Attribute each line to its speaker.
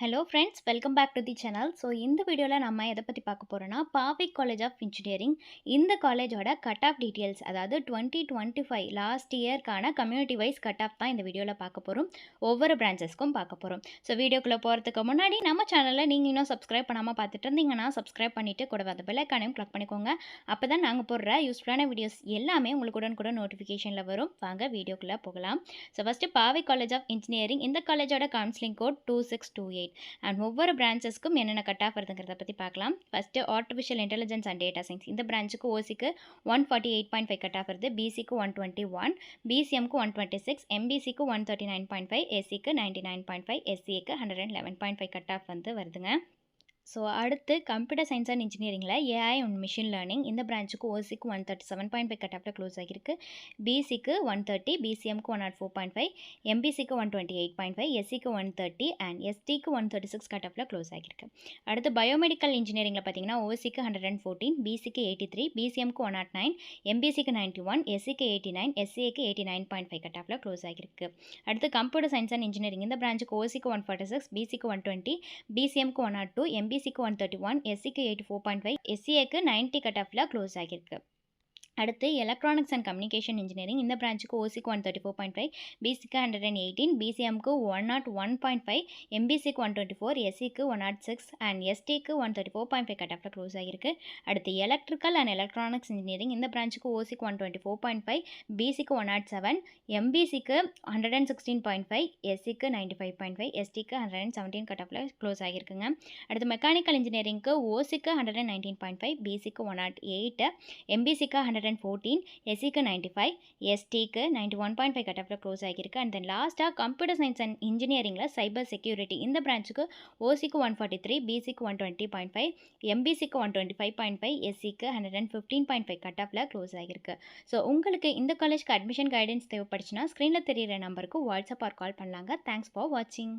Speaker 1: Hello friends, welcome back to the channel. So இந்த வீடியோவில் நம்ம எதை பற்றி பார்க்க போகிறோன்னா, பாவிக் காலேஜ் ஆஃப் இன்ஜினியரிங். இந்த காலேஜோட கட் ஆஃப் டீட்டெயில்ஸ், அதாவது 2025 லாஸ்ட் இயர்க்கான கம்யூனிட்டி வைஸ் கட் ஆஃப் தான் இந்த வீடியோவில் பார்க்க போகிறோம். ஒவ்வொரு பிரான்ச்சஸ்க்கும் பார்க்க போகிறோம். ஸோ வீடியோக்குள்ளே போகிறதுக்கு முன்னாடி நம்ம சேனலில் நீங்கள் இன்னும் சப்ஸ்கிரைப் பண்ணாமல் பார்த்துட்டு இருந்தீங்கன்னா சப்ஸ்கிரைப் பண்ணிவிட்டு கூட அந்த பெல் ஐக்கானையும் கிளிக் பண்ணிக்கோங்க. அப்போ தான் நாங்கள் போடுற யூஸ்ஃபுல்லான வீடியோஸ் எல்லாமே உங்களுக்கு உடனுக்குடன் நோட்டிஃபிகேஷனில் வரும். வாங்க வீடியோக்குள்ளே போகலாம். So first Bhavik college of engineering. இந்த காலேஜோட கவுன்சிலிங் கோட் 2628. அண்ட் ஒவ்வொரு பிரான்ச்சஸ்க்கும் என்னென்ன கட் ஆஃப் வருதுங்கிறத பற்றி பார்க்கலாம். First artificial intelligence and data science. இந்த பிரான்ச்சுக்கு ஓசிக்கு 148.5 கட் ஆஃப் வருது, பிசிக்கு 121, பிசிஎம்க்கு 126, எம்பிசிக்கு 139.5, எஸ்சிக்கு 99.5, எஸ்சிஏக்கு 111.5 கட் ஆஃப் வருதுங்க. ஸோ அடுத்து கம்ப்யூட்டர் சயின்ஸ் அண்ட் இன்ஜினியரிங்கில் ஏஐ அண்ட் மிஷின் லேர்னிங். இந்த பிரான்ச்சுக்கு ஓசிக்கு 137.5 கட் ஆஃபில் க்ளோஸ் ஆகிருக்கு, பிசிக்கு 130, பிசிஎம்க்கு 104.5, எம்பிசிக்கு 128.5, எஸ்சிக்கு 130 அண்ட் எஸ்டிக்கு 136 கட் ஆஃபில் க்ளோஸ் ஆகிருக்கு. அடுத்து பயோமெடிக்கல் இன்ஜினியரிங்கில் பார்த்தீங்கன்னா ஓசிக்கு 114, பிசிக்கு 83, பிசிஎம்க்கு 109, எம்பிசிக்கு 91, எஸ்சிக்கு 89, எஸ்சிஏக்கு 89.5 கட் ஆஃபில் க்ளோஸ் ஆகிருக்கு. அடுத்து கம்ப்யூட்டர் சயின்ஸ் அண்ட் இன்ஜினியரிங். இந்த பிரான்ச்சுக்கு ஓசிக்கு 146, பிசிக்கு 120, பிசிஎம்க்கு 102, எம்பிசிக்கு 131, எஸ்சிக்கு 84.5, எஸ்சிஏக்கு 90 கட் ஆஃபில் க்ளோஸ் ஆகிருக்கு. அடுத்து எலக்ட்ரானிக்ஸ் அண்ட் கம்யூனிகேஷன் இன்ஜினியரிங். இந்த பிரான்ச்சுக்கு ஓசிக்கு 134.5, பிசிக்கு 118, பிசிஎம்க்கு 101.5, எம்பிசிக்கு 124, எஸ்சிக்கு 106 அண்ட் எஸ்டிக்கு 134.5 கட் ஆஃபில் க்ளோஸ் ஆகிருக்கு. அடுத்து எலக்ட்ரிக்கல் அண்ட் எலக்ட்ரானிக்ஸ் இன்ஜினியரிங். இந்த பிரான்ச்சுக்கு ஓசிக்கு 124.5, பிசிக்கு 107, எம்பிசிக்கு 116.5, எஸ்சிக்கு 95.5, எஸ்டிக்கு 117 கட் ஆஃபில் க்ளோஸ் ஆகிருக்குங்க. அடுத்து மெக்கானிக்கல் இன்ஜினியரிங்க்கு ஓசிக்கு 119.5, பிசிக்கு 108, எம்பிசிக்கு 114, எஸ்சிக்கு 95, எஸ்டிக்கு 91.5 கட் ஆஃபில் க்ளோஸ் ஆகிருக்கு. அண்ட் தென் லாஸ்ட்டாக கம்ப்யூட்டர் சயின்ஸ் அண்ட் இன்ஜினியரிங்கில் சைபர் செக்யூரிட்டி. இந்த பிரான்ச்சுக்கு ஓசிக்கு 143, பிசிக்கு 120.5, எம்பிசிக்கு 125.5, எஸ்சிக்கு 115.5 கட் ஆஃபில் க்ளோஸ் ஆகிருக்கு. ஸோ உங்களுக்கு இந்த காலேஜ்க்கு அட்மிஷன் கைடன்ஸ் தேவைப்படுச்சுன்னா ஸ்க்ரீனில் தெரியிற நம்பருக்கு வாட்ஸ்அப் ஆர் கால் பண்ணலாங்க. தேங்க்ஸ் ஃபார் வாட்சிங்.